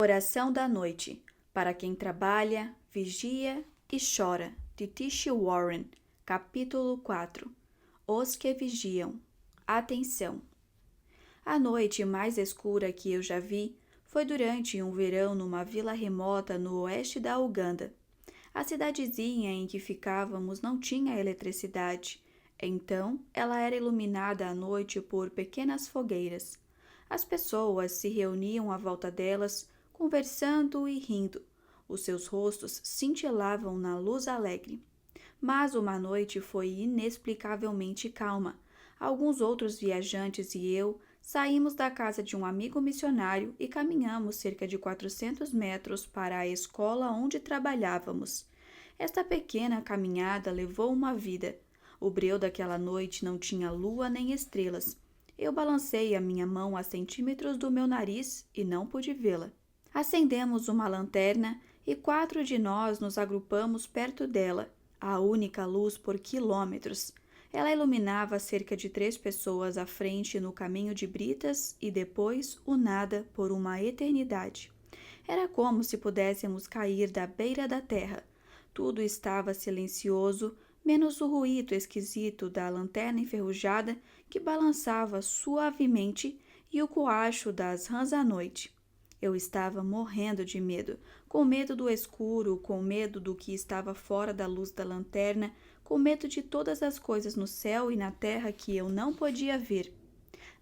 Oração da noite, para quem trabalha, vigia e chora, de Tish Warren, capítulo 4. Os que vigiam. Atenção! A noite mais escura que eu já vi foi durante um verão numa vila remota no oeste da Uganda. A cidadezinha em que ficávamos não tinha eletricidade, então ela era iluminada à noite por pequenas fogueiras. As pessoas se reuniam à volta delas, conversando e rindo. Os seus rostos cintilavam na luz alegre. Mas uma noite foi inexplicavelmente calma. Alguns outros viajantes e eu saímos da casa de um amigo missionário e caminhamos cerca de 400 metros para a escola onde trabalhávamos. Esta pequena caminhada levou uma vida. O breu daquela noite não tinha lua nem estrelas. Eu balancei a minha mão a centímetros do meu nariz e não pude vê-la. Acendemos uma lanterna e 4 de nós nos agrupamos perto dela, a única luz por quilômetros. Ela iluminava cerca de 3 pessoas à frente no caminho de Britas e depois o nada por uma eternidade. Era como se pudéssemos cair da beira da terra. Tudo estava silencioso, menos o ruído esquisito da lanterna enferrujada que balançava suavemente e o coacho das rãs à noite. Eu estava morrendo de medo, com medo do escuro, com medo do que estava fora da luz da lanterna, com medo de todas as coisas no céu e na terra que eu não podia ver.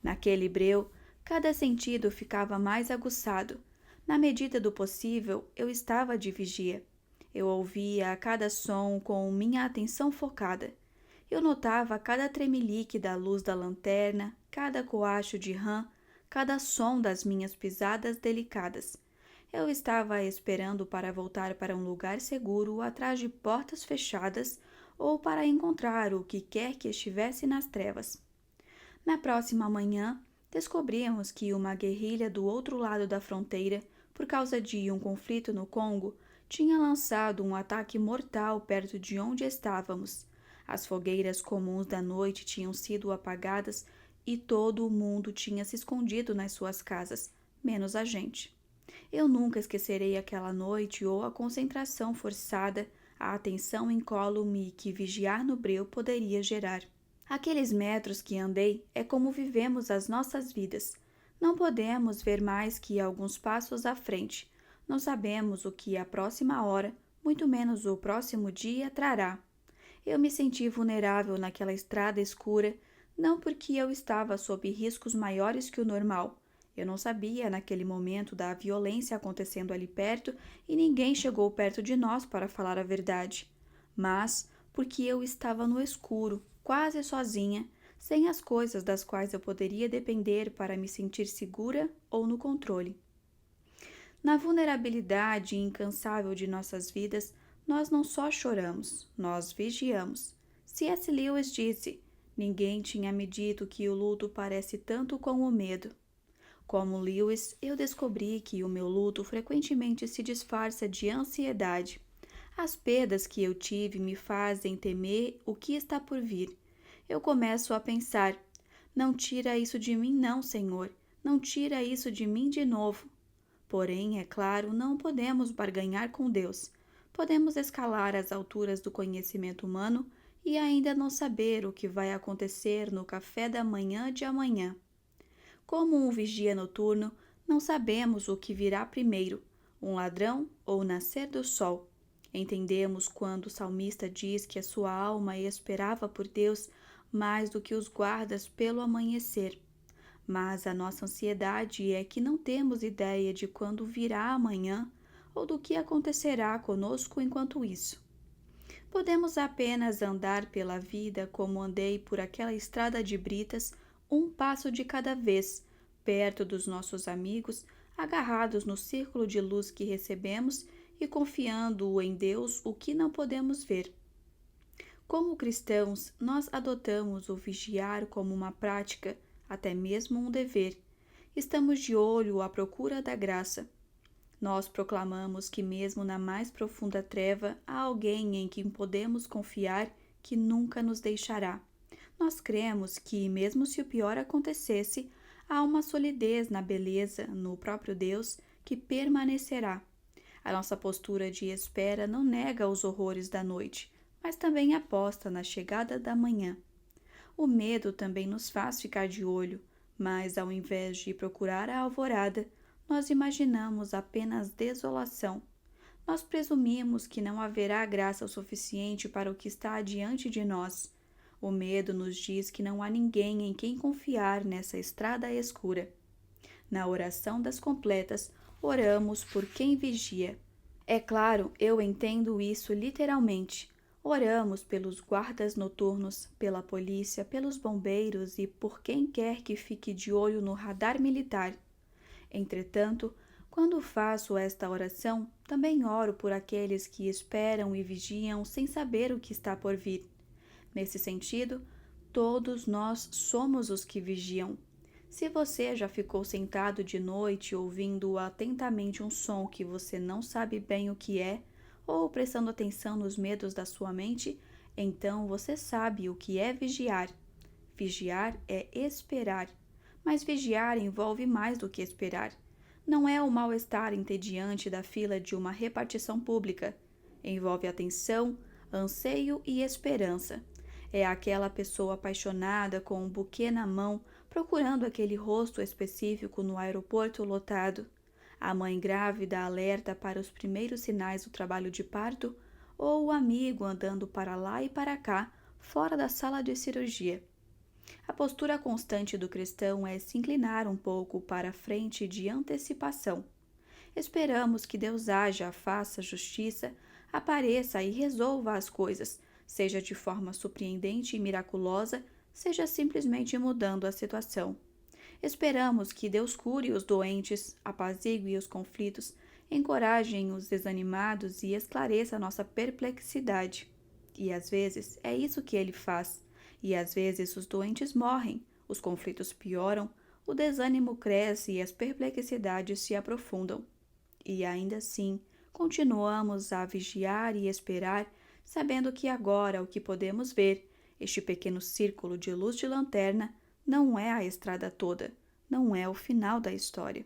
Naquele breu, cada sentido ficava mais aguçado. Na medida do possível, eu estava de vigia. Eu ouvia a cada som com minha atenção focada. Eu notava cada tremelique da luz da lanterna, cada coacho de rã, cada som das minhas pisadas delicadas. Eu estava esperando para voltar para um lugar seguro atrás de portas fechadas ou para encontrar o que quer que estivesse nas trevas. Na próxima manhã, descobrimos que uma guerrilha do outro lado da fronteira, por causa de um conflito no Congo, tinha lançado um ataque mortal perto de onde estávamos. As fogueiras comuns da noite tinham sido apagadas e todo o mundo tinha se escondido nas suas casas, menos a gente. Eu nunca esquecerei aquela noite ou a concentração forçada, a atenção incólume que vigiar no breu poderia gerar. Aqueles metros que andei é como vivemos as nossas vidas. Não podemos ver mais que alguns passos à frente. Não sabemos o que a próxima hora, muito menos o próximo dia, trará. Eu me senti vulnerável naquela estrada escura, não porque eu estava sob riscos maiores que o normal. Eu não sabia naquele momento da violência acontecendo ali perto e ninguém chegou perto de nós para falar a verdade. Mas porque eu estava no escuro, quase sozinha, sem as coisas das quais eu poderia depender para me sentir segura ou no controle. Na vulnerabilidade incansável de nossas vidas, nós não só choramos, nós vigiamos. C.S. Lewis disse: ninguém tinha me dito que o luto parece tanto com o medo. Como Lewis, eu descobri que o meu luto frequentemente se disfarça de ansiedade. As perdas que eu tive me fazem temer o que está por vir. Eu começo a pensar: não tira isso de mim, não, Senhor. Não tira isso de mim de novo. Porém, é claro, não podemos barganhar com Deus. Podemos escalar as alturas do conhecimento humano e ainda não saber o que vai acontecer no café da manhã de amanhã. Como um vigia noturno, não sabemos o que virá primeiro, um ladrão ou o nascer do sol. Entendemos quando o salmista diz que a sua alma esperava por Deus mais do que os guardas pelo amanhecer. Mas a nossa ansiedade é que não temos ideia de quando virá amanhã ou do que acontecerá conosco enquanto isso. Podemos apenas andar pela vida como andei por aquela estrada de britas, um passo de cada vez, perto dos nossos amigos, agarrados no círculo de luz que recebemos e confiando em Deus o que não podemos ver. Como cristãos, nós adotamos o vigiar como uma prática, até mesmo um dever. Estamos de olho à procura da graça. Nós proclamamos que mesmo na mais profunda treva há alguém em quem podemos confiar que nunca nos deixará. Nós cremos que, mesmo se o pior acontecesse, há uma solidez na beleza, no próprio Deus, que permanecerá. A nossa postura de espera não nega os horrores da noite, mas também aposta na chegada da manhã. O medo também nos faz ficar de olho, mas ao invés de procurar a alvorada, nós imaginamos apenas desolação. Nós presumimos que não haverá graça o suficiente para o que está adiante de nós. O medo nos diz que não há ninguém em quem confiar nessa estrada escura. Na oração das completas, oramos por quem vigia. É claro, eu entendo isso literalmente. Oramos pelos guardas noturnos, pela polícia, pelos bombeiros e por quem quer que fique de olho no radar militar. Entretanto, quando faço esta oração, também oro por aqueles que esperam e vigiam sem saber o que está por vir. Nesse sentido, todos nós somos os que vigiam. Se você já ficou sentado de noite ouvindo atentamente um som que você não sabe bem o que é, ou prestando atenção nos medos da sua mente, então você sabe o que é vigiar. Vigiar é esperar, mas vigiar envolve mais do que esperar. Não é o mal-estar entediante da fila de uma repartição pública. Envolve atenção, anseio e esperança. É aquela pessoa apaixonada com um buquê na mão, procurando aquele rosto específico no aeroporto lotado. A mãe grávida alerta para os primeiros sinais do trabalho de parto, ou o amigo andando para lá e para cá, fora da sala de cirurgia. A postura constante do cristão é se inclinar um pouco para a frente de antecipação. Esperamos que Deus haja, faça justiça, apareça e resolva as coisas, seja de forma surpreendente e miraculosa, seja simplesmente mudando a situação. Esperamos que Deus cure os doentes, apazigue os conflitos, encoraje os desanimados e esclareça nossa perplexidade. E às vezes é isso que Ele faz. E às vezes os doentes morrem, os conflitos pioram, o desânimo cresce e as perplexidades se aprofundam. E ainda assim, continuamos a vigiar e esperar, sabendo que agora o que podemos ver, este pequeno círculo de luz de lanterna, não é a estrada toda, não é o final da história.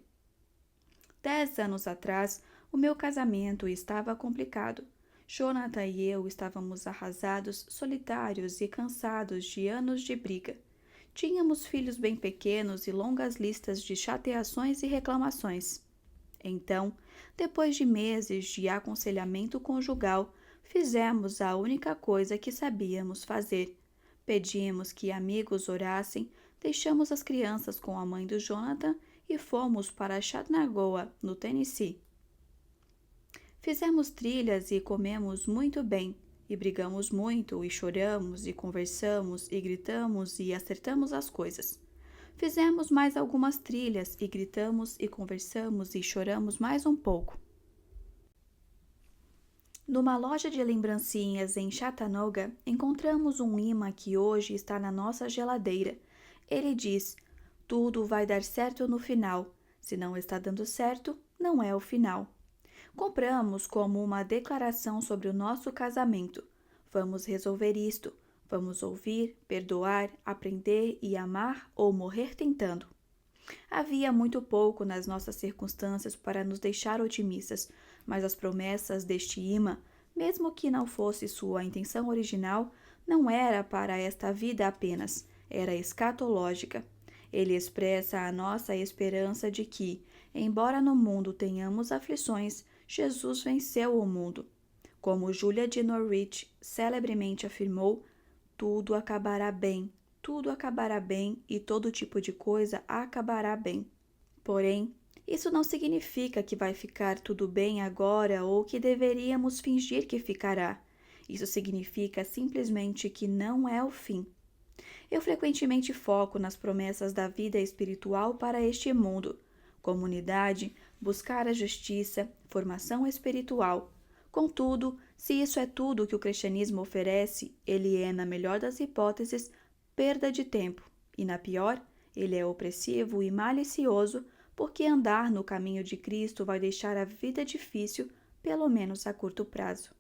10 anos atrás, o meu casamento estava complicado. Jonathan e eu estávamos arrasados, solitários e cansados de anos de briga. Tínhamos filhos bem pequenos e longas listas de chateações e reclamações. Então, depois de meses de aconselhamento conjugal, fizemos a única coisa que sabíamos fazer. Pedimos que amigos orassem, deixamos as crianças com a mãe do Jonathan e fomos para Chattanooga, no Tennessee. Fizemos trilhas e comemos muito bem, e brigamos muito, e choramos, e conversamos, e gritamos, e acertamos as coisas. Fizemos mais algumas trilhas, e gritamos, e conversamos, e choramos mais um pouco. Numa loja de lembrancinhas em Chattanooga, encontramos um imã que hoje está na nossa geladeira. Ele diz: tudo vai dar certo no final. Se não está dando certo, não é o final. Compramos como uma declaração sobre o nosso casamento. Vamos resolver isto. Vamos ouvir, perdoar, aprender e amar ou morrer tentando. Havia muito pouco nas nossas circunstâncias para nos deixar otimistas, mas as promessas deste imã, mesmo que não fosse sua intenção original, não era para esta vida apenas, era escatológica. Ele expressa a nossa esperança de que, embora no mundo tenhamos aflições, Jesus venceu o mundo. Como Julia de Norwich celebremente afirmou, tudo acabará bem e todo tipo de coisa acabará bem. Porém, isso não significa que vai ficar tudo bem agora ou que deveríamos fingir que ficará. Isso significa simplesmente que não é o fim. Eu frequentemente foco nas promessas da vida espiritual para este mundo. Comunidade, buscar a justiça, formação espiritual. Contudo, se isso é tudo que o cristianismo oferece, ele é, na melhor das hipóteses, perda de tempo, e na pior, ele é opressivo e malicioso, porque andar no caminho de Cristo vai deixar a vida difícil, pelo menos a curto prazo.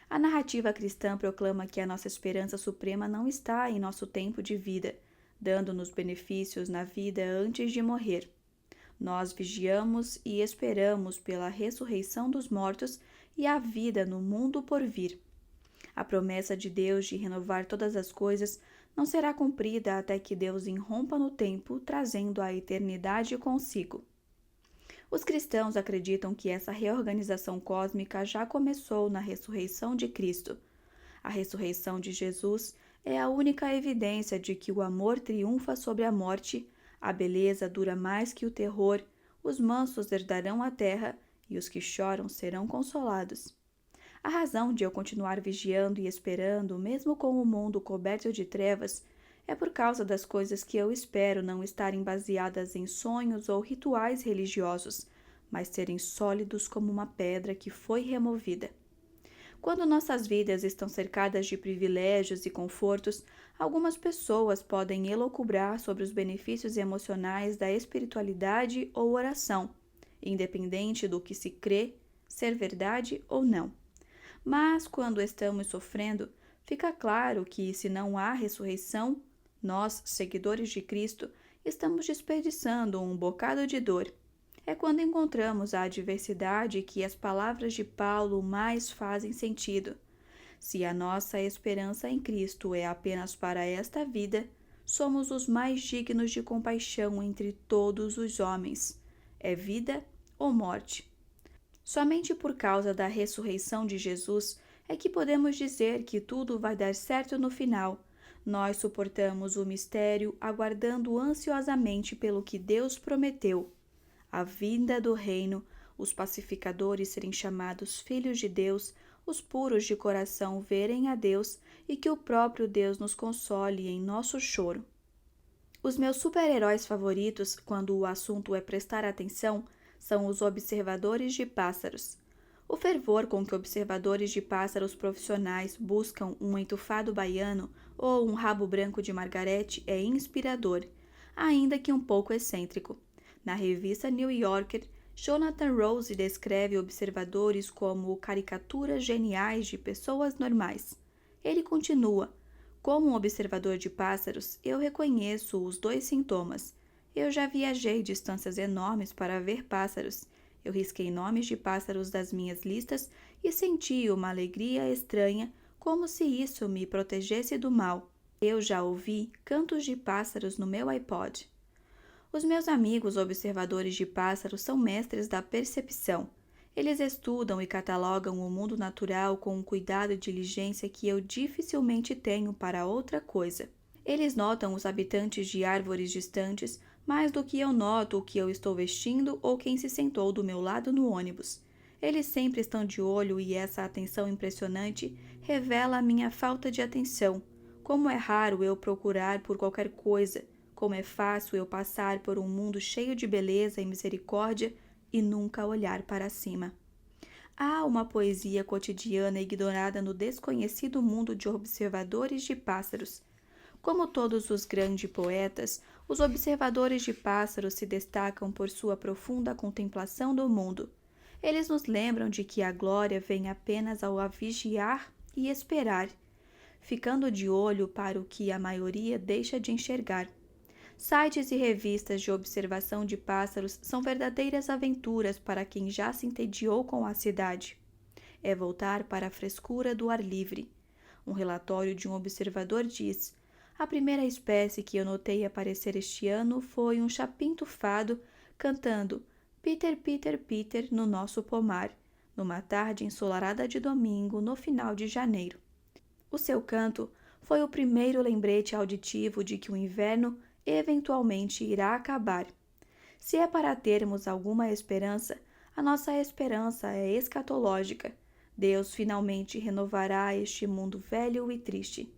A narrativa cristã proclama que a nossa esperança suprema não está em nosso tempo de vida, dando-nos benefícios na vida antes de morrer. Nós vigiamos e esperamos pela ressurreição dos mortos e a vida no mundo por vir. A promessa de Deus de renovar todas as coisas não será cumprida até que Deus irrompa no tempo, trazendo a eternidade consigo. Os cristãos acreditam que essa reorganização cósmica já começou na ressurreição de Cristo. A ressurreição de Jesus é a única evidência de que o amor triunfa sobre a morte, a beleza dura mais que o terror, os mansos herdarão a terra e os que choram serão consolados. A razão de eu continuar vigiando e esperando, mesmo com o mundo coberto de trevas, é por causa das coisas que eu espero não estarem baseadas em sonhos ou rituais religiosos, mas serem sólidos como uma pedra que foi removida. Quando nossas vidas estão cercadas de privilégios e confortos, algumas pessoas podem elocubrar sobre os benefícios emocionais da espiritualidade ou oração, independente do que se crê ser verdade ou não. Mas, quando estamos sofrendo, fica claro que, se não há ressurreição, nós, seguidores de Cristo, estamos desperdiçando um bocado de dor. É quando encontramos a adversidade que as palavras de Paulo mais fazem sentido. Se a nossa esperança em Cristo é apenas para esta vida, somos os mais dignos de compaixão entre todos os homens. É vida ou morte. Somente por causa da ressurreição de Jesus é que podemos dizer que tudo vai dar certo no final. Nós suportamos o mistério, aguardando ansiosamente pelo que Deus prometeu. A vinda do reino, os pacificadores serem chamados filhos de Deus, os puros de coração verem a Deus e que o próprio Deus nos console em nosso choro. Os meus super-heróis favoritos, quando o assunto é prestar atenção, são os observadores de pássaros. O fervor com que observadores de pássaros profissionais buscam um entufado baiano ou um rabo branco de Margarete é inspirador, ainda que um pouco excêntrico. Na revista New Yorker, Jonathan Rose descreve observadores como caricaturas geniais de pessoas normais. Ele continua: como um observador de pássaros, eu reconheço os dois sintomas. Eu já viajei distâncias enormes para ver pássaros. Eu risquei nomes de pássaros das minhas listas e senti uma alegria estranha, como se isso me protegesse do mal. Eu já ouvi cantos de pássaros no meu iPod. Os meus amigos observadores de pássaros são mestres da percepção. Eles estudam e catalogam o mundo natural com um cuidado e diligência que eu dificilmente tenho para outra coisa. Eles notam os habitantes de árvores distantes mais do que eu noto o que eu estou vestindo ou quem se sentou do meu lado no ônibus. Eles sempre estão de olho e essa atenção impressionante revela a minha falta de atenção. Como é raro eu procurar por qualquer coisa, como é fácil eu passar por um mundo cheio de beleza e misericórdia e nunca olhar para cima. Há uma poesia cotidiana ignorada no desconhecido mundo de observadores de pássaros. Como todos os grandes poetas, os observadores de pássaros se destacam por sua profunda contemplação do mundo. Eles nos lembram de que a glória vem apenas ao vigiar e esperar, ficando de olho para o que a maioria deixa de enxergar. Sites e revistas de observação de pássaros são verdadeiras aventuras para quem já se entediou com a cidade. É voltar para a frescura do ar livre. Um relatório de um observador diz: a primeira espécie que eu notei aparecer este ano foi um chapim-tufado cantando Peter, Peter, Peter no nosso pomar, numa tarde ensolarada de domingo no final de janeiro. O seu canto foi o primeiro lembrete auditivo de que o inverno eventualmente irá acabar. Se é para termos alguma esperança, a nossa esperança é escatológica. Deus finalmente renovará este mundo velho e triste.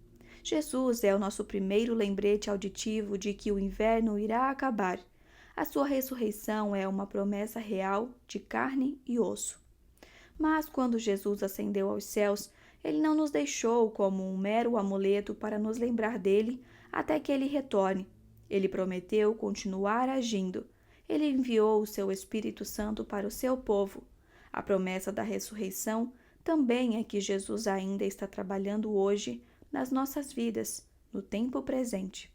Jesus é o nosso primeiro lembrete auditivo de que o inverno irá acabar. A sua ressurreição é uma promessa real de carne e osso. Mas quando Jesus ascendeu aos céus, ele não nos deixou como um mero amuleto para nos lembrar dele até que ele retorne. Ele prometeu continuar agindo. Ele enviou o seu Espírito Santo para o seu povo. A promessa da ressurreição também é que Jesus ainda está trabalhando hoje nas nossas vidas, no tempo presente.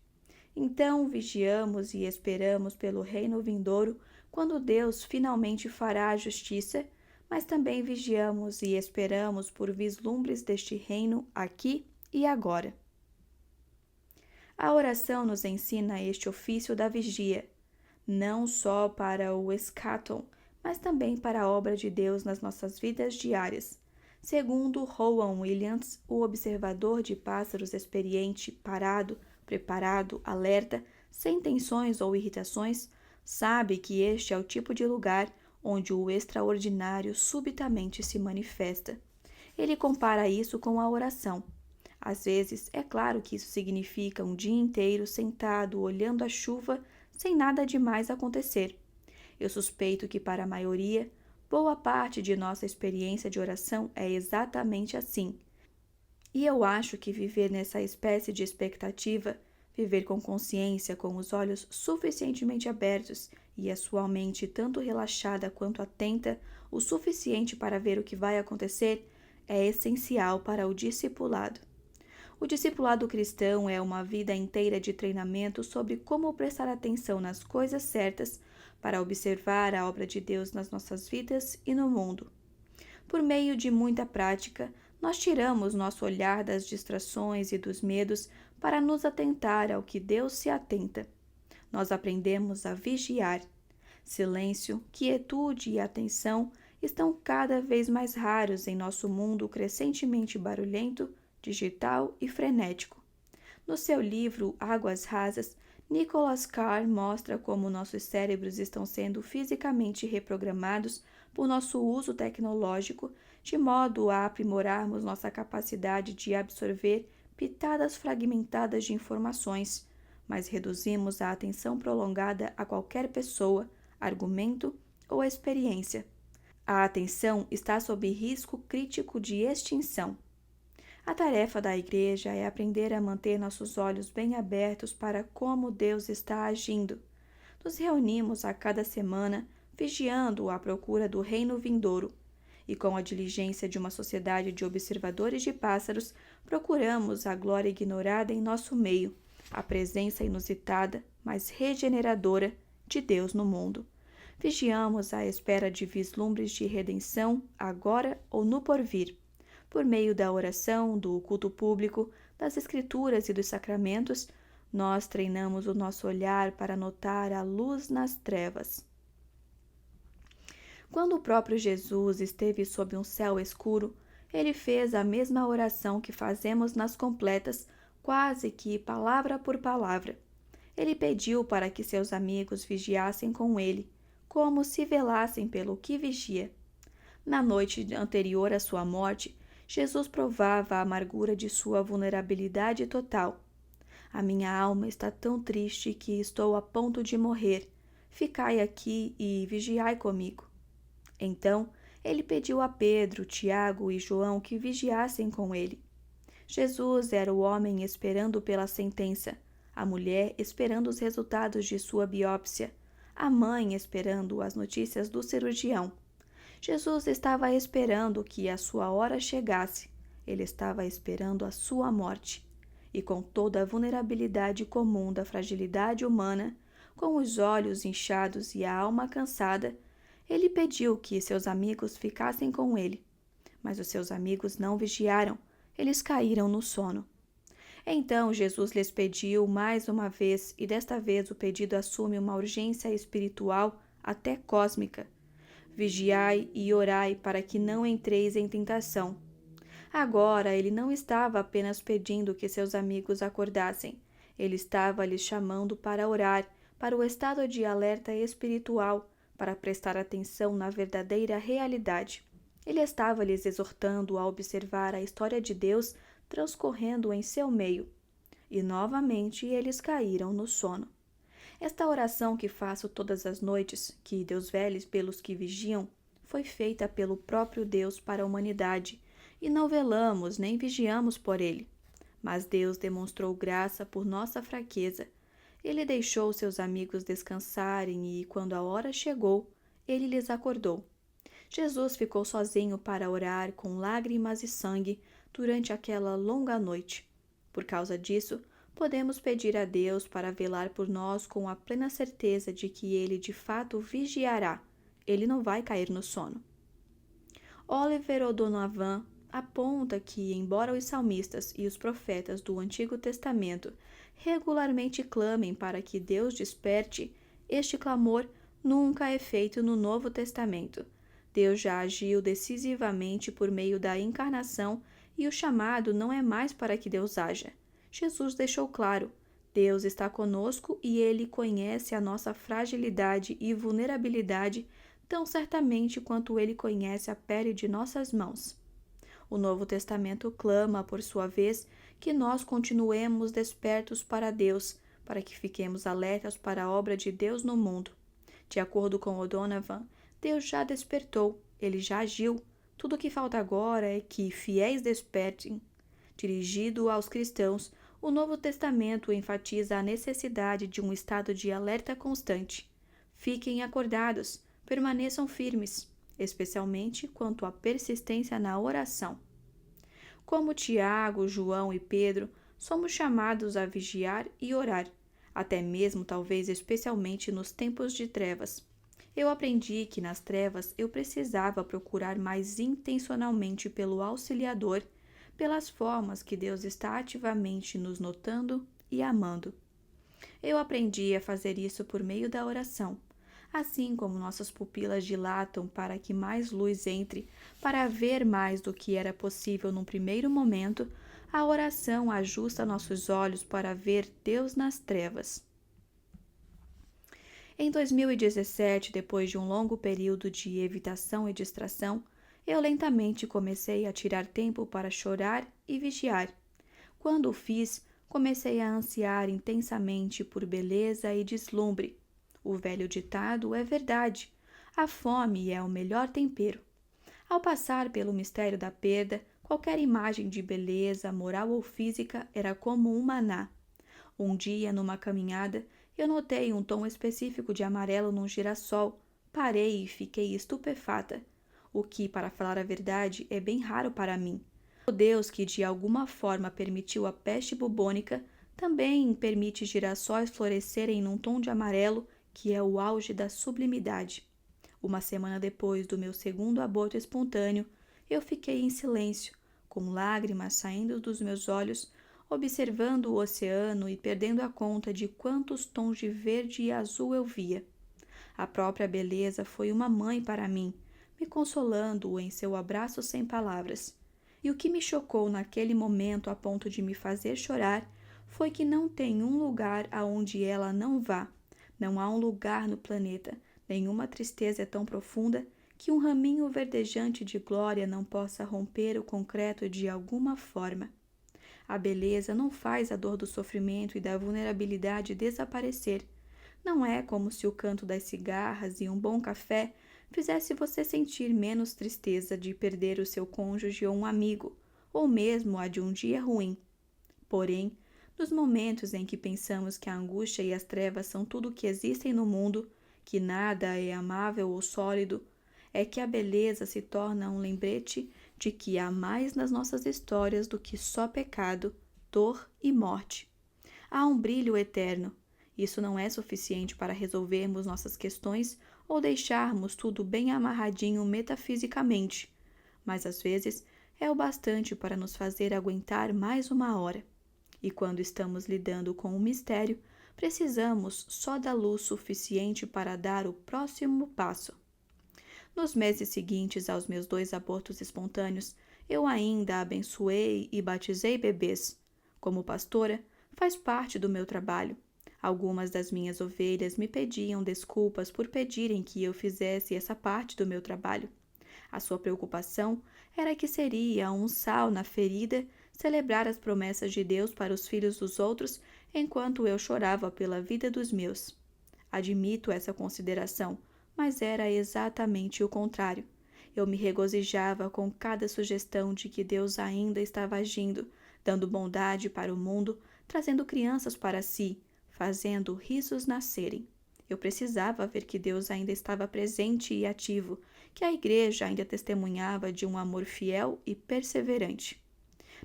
Então, vigiamos e esperamos pelo reino vindouro quando Deus finalmente fará a justiça, mas também vigiamos e esperamos por vislumbres deste reino aqui e agora. A oração nos ensina este ofício da vigia, não só para o eschaton, mas também para a obra de Deus nas nossas vidas diárias. Segundo Rowan Williams, o observador de pássaros experiente, parado, preparado, alerta, sem tensões ou irritações, sabe que este é o tipo de lugar onde o extraordinário subitamente se manifesta. Ele compara isso com a oração. Às vezes, é claro que isso significa um dia inteiro sentado olhando a chuva sem nada demais acontecer. Eu suspeito que para a maioria, boa parte de nossa experiência de oração é exatamente assim. E eu acho que viver nessa espécie de expectativa, viver com consciência, com os olhos suficientemente abertos e a sua mente tanto relaxada quanto atenta, o suficiente para ver o que vai acontecer, é essencial para o discipulado. O discipulado cristão é uma vida inteira de treinamento sobre como prestar atenção nas coisas certas para observar a obra de Deus nas nossas vidas e no mundo. Por meio de muita prática, nós tiramos nosso olhar das distrações e dos medos para nos atentar ao que Deus se atenta. Nós aprendemos a vigiar. Silêncio, quietude e atenção estão cada vez mais raros em nosso mundo crescentemente barulhento, digital e frenético. No seu livro Águas Rasas, Nicholas Carr mostra como nossos cérebros estão sendo fisicamente reprogramados por nosso uso tecnológico, de modo a aprimorarmos nossa capacidade de absorver pitadas fragmentadas de informações, mas reduzimos a atenção prolongada a qualquer pessoa, argumento ou experiência. A atenção está sob risco crítico de extinção. A tarefa da igreja é aprender a manter nossos olhos bem abertos para como Deus está agindo. Nos reunimos a cada semana, vigiando à procura do reino vindouro, e com a diligência de uma sociedade de observadores de pássaros, procuramos a glória ignorada em nosso meio, a presença inusitada, mas regeneradora, de Deus no mundo. Vigiamos à espera de vislumbres de redenção, agora ou no porvir. Por meio da oração, do culto público, das escrituras e dos sacramentos, nós treinamos o nosso olhar para notar a luz nas trevas. Quando o próprio Jesus esteve sob um céu escuro, ele fez a mesma oração que fazemos nas completas, quase que palavra por palavra. Ele pediu para que seus amigos vigiassem com ele, como se velassem pelo que vigia. Na noite anterior à sua morte, Jesus provava a amargura de sua vulnerabilidade total. A minha alma está tão triste que estou a ponto de morrer. Ficai aqui e vigiai comigo. Então, ele pediu a Pedro, Tiago e João que vigiassem com ele. Jesus era o homem esperando pela sentença, a mulher esperando os resultados de sua biópsia, a mãe esperando as notícias do cirurgião. Jesus estava esperando que a sua hora chegasse. Ele estava esperando a sua morte. E com toda a vulnerabilidade comum da fragilidade humana, com os olhos inchados e a alma cansada, ele pediu que seus amigos ficassem com ele. Mas os seus amigos não vigiaram, eles caíram no sono. Então Jesus lhes pediu mais uma vez, e desta vez o pedido assume uma urgência espiritual até cósmica. Vigiai e orai para que não entreis em tentação. Agora ele não estava apenas pedindo que seus amigos acordassem. Ele estava lhes chamando para orar, para o estado de alerta espiritual, para prestar atenção na verdadeira realidade. Ele estava lhes exortando a observar a história de Deus transcorrendo em seu meio. E novamente eles caíram no sono. Esta oração que faço todas as noites, que Deus vele pelos que vigiam, foi feita pelo próprio Deus para a humanidade, e não velamos nem vigiamos por ele. Mas Deus demonstrou graça por nossa fraqueza. Ele deixou seus amigos descansarem e, quando a hora chegou, ele lhes acordou. Jesus ficou sozinho para orar com lágrimas e sangue durante aquela longa noite. Por causa disso, podemos pedir a Deus para velar por nós com a plena certeza de que Ele de fato vigiará. Ele não vai cair no sono. Oliver O'Donovan aponta que, embora os salmistas e os profetas do Antigo Testamento regularmente clamem para que Deus desperte, este clamor nunca é feito no Novo Testamento. Deus já agiu decisivamente por meio da encarnação e o chamado não é mais para que Deus haja. Jesus deixou claro: Deus está conosco e Ele conhece a nossa fragilidade e vulnerabilidade tão certamente quanto Ele conhece a pele de nossas mãos. O Novo Testamento clama, por sua vez, que nós continuemos despertos para Deus, para que fiquemos alertas para a obra de Deus no mundo. De acordo com O'Donovan, Deus já despertou, Ele já agiu. Tudo o que falta agora é que fiéis despertem. Dirigido aos cristãos, o Novo Testamento enfatiza a necessidade de um estado de alerta constante. Fiquem acordados, permaneçam firmes, especialmente quanto à persistência na oração. Como Tiago, João e Pedro, somos chamados a vigiar e orar, até mesmo talvez especialmente nos tempos de trevas. Eu aprendi que nas trevas eu precisava procurar mais intencionalmente pelo auxiliador, pelas formas que Deus está ativamente nos notando e amando. Eu aprendi a fazer isso por meio da oração. Assim como nossas pupilas dilatam para que mais luz entre, para ver mais do que era possível num primeiro momento, a oração ajusta nossos olhos para ver Deus nas trevas. Em 2017, depois de um longo período de evitação e distração, eu lentamente comecei a tirar tempo para chorar e vigiar. Quando o fiz, comecei a ansiar intensamente por beleza e deslumbre. O velho ditado é verdade: a fome é o melhor tempero. Ao passar pelo mistério da perda, qualquer imagem de beleza, moral ou física, era como um maná. Um dia, numa caminhada, eu notei um tom específico de amarelo num girassol. Parei e fiquei estupefata, o que, para falar a verdade, é bem raro para mim. O Deus que de alguma forma permitiu a peste bubônica também permite girassóis florescerem num tom de amarelo, que é o auge da sublimidade. Uma semana depois do meu segundo aborto espontâneo, eu fiquei em silêncio, com lágrimas saindo dos meus olhos, observando o oceano e perdendo a conta de quantos tons de verde e azul eu via. A própria beleza foi uma mãe para mim, me consolando em seu abraço sem palavras. E o que me chocou naquele momento a ponto de me fazer chorar foi que não tem um lugar aonde ela não vá. Não há um lugar no planeta, nenhuma tristeza é tão profunda que um raminho verdejante de glória não possa romper o concreto de alguma forma. A beleza não faz a dor do sofrimento e da vulnerabilidade desaparecer. Não é como se o canto das cigarras e um bom café fizesse você sentir menos tristeza de perder o seu cônjuge ou um amigo, ou mesmo a de um dia ruim. Porém, nos momentos em que pensamos que a angústia e as trevas são tudo o que existem no mundo, que nada é amável ou sólido, é que a beleza se torna um lembrete de que há mais nas nossas histórias do que só pecado, dor e morte. Há um brilho eterno. Isso não é suficiente para resolvermos nossas questões ou deixarmos tudo bem amarradinho metafisicamente, mas às vezes é o bastante para nos fazer aguentar mais uma hora. E quando estamos lidando com um mistério, precisamos só da luz suficiente para dar o próximo passo. Nos meses seguintes aos meus 2 abortos espontâneos, eu ainda abençoei e batizei bebês. Como pastora, faz parte do meu trabalho. Algumas das minhas ovelhas me pediam desculpas por pedirem que eu fizesse essa parte do meu trabalho. A sua preocupação era que seria um sal na ferida celebrar as promessas de Deus para os filhos dos outros enquanto eu chorava pela vida dos meus. Admito essa consideração, mas era exatamente o contrário. Eu me regozijava com cada sugestão de que Deus ainda estava agindo, dando bondade para o mundo, trazendo crianças para si, fazendo risos nascerem. Eu precisava ver que Deus ainda estava presente e ativo, que a igreja ainda testemunhava de um amor fiel e perseverante.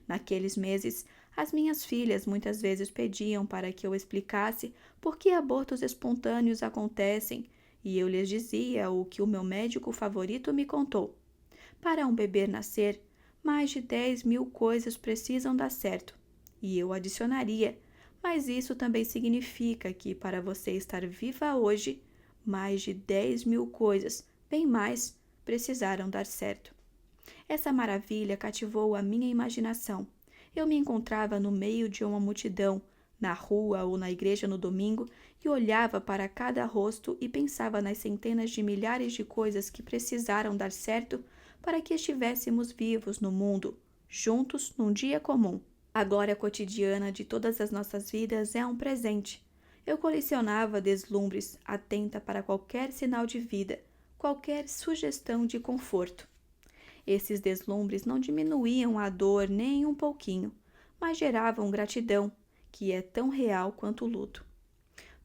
Naqueles meses, As minhas filhas muitas vezes pediam para que eu explicasse por que abortos espontâneos acontecem, e eu lhes dizia o que o meu médico favorito me contou. Para um bebê nascer, mais de 10.000 coisas precisam dar certo. E eu adicionaria, mas isso também significa que para você estar viva hoje, mais de 10.000 coisas, bem mais, precisaram dar certo. Essa maravilha cativou a minha imaginação. Eu me encontrava no meio de uma multidão, na rua ou na igreja no domingo, e olhava para cada rosto e pensava nas centenas de milhares de coisas que precisaram dar certo para que estivéssemos vivos no mundo, juntos num dia comum. A glória cotidiana de todas as nossas vidas é um presente. Eu colecionava deslumbres, atenta para qualquer sinal de vida, qualquer sugestão de conforto. Esses deslumbres não diminuíam a dor nem um pouquinho, mas geravam gratidão, que é tão real quanto o luto.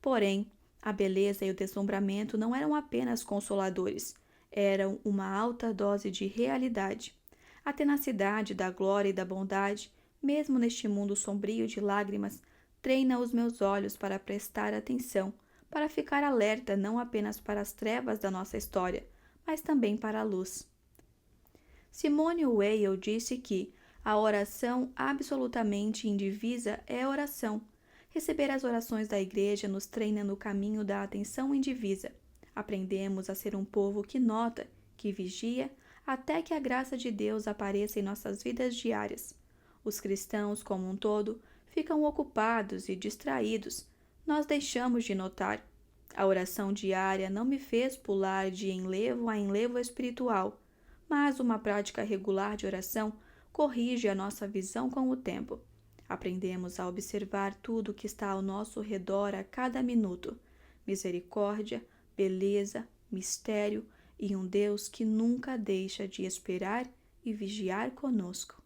Porém, a beleza e o deslumbramento não eram apenas consoladores, eram uma alta dose de realidade. A tenacidade da glória e da bondade, mesmo neste mundo sombrio de lágrimas, treina os meus olhos para prestar atenção, para ficar alerta não apenas para as trevas da nossa história, mas também para a luz. Simone Weil disse que a oração absolutamente indivisa é oração. Receber as orações da igreja nos treina no caminho da atenção indivisa. Aprendemos a ser um povo que nota, que vigia, até que a graça de Deus apareça em nossas vidas diárias. Os cristãos, como um todo, ficam ocupados e distraídos. Nós deixamos de notar. A oração diária não me fez pular de enlevo a enlevo espiritual, mas uma prática regular de oração corrige a nossa visão com o tempo. Aprendemos a observar tudo que está ao nosso redor a cada minuto: misericórdia, beleza, mistério e um Deus que nunca deixa de esperar e vigiar conosco.